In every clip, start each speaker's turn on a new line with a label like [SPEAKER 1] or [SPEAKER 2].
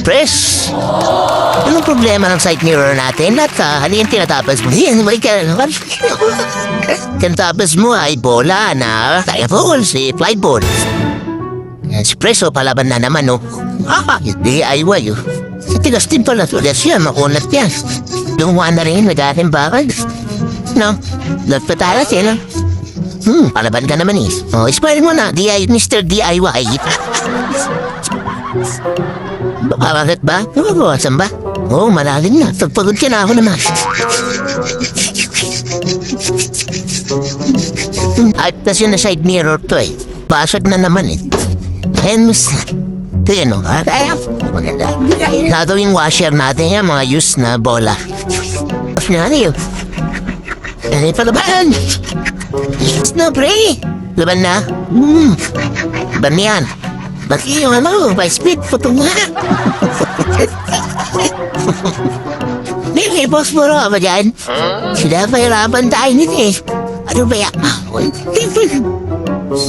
[SPEAKER 1] Press! Anong problema ng side mirror natin? At ano yung tinatapos mo? Yan, balik ka na naman. Tinatapos mo ay bola na tayo po si flight ball. Yan, si Preso palaban na naman, no? DIY, oh. Tigas din pala tulas yan, makunat yan. Lumuha na rin, nag-ating bakal. No? Love pa tayo, no? Palaban ka naman, eh. Oh, spoil mo na, Mr. DIY. Bakit ba? Saan ba? Oo, malalim na. Pagpagod ka na ako naman. At tas yun na side mirror to eh. Pasag na naman eh. And mas... Ito yan o. Maganda. Gagawing washer natin yan, mga used na bola. Tapos na yun. Ano yung palaban? Yes na, pre. Laban na. Laban yan. Ba't yung ano, by speed, putong nga. May posporo ka ba dyan? Sila pahirapan tayo nito eh. Ano ba yan?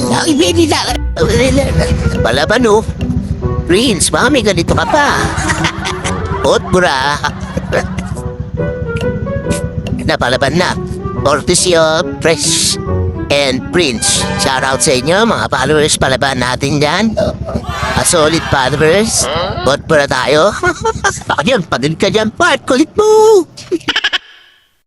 [SPEAKER 1] Nakibili na. Palaban o. Prince, baka may ganito ka pa. Potbura. Napalaban na. Ortisio, Press, and Prince. Shout out sa inyo, mga followers. Palaban natin dyan. Solid followers. Potbura tayo. Bakit yun? Pagod ka dyan, part. Kulit mo.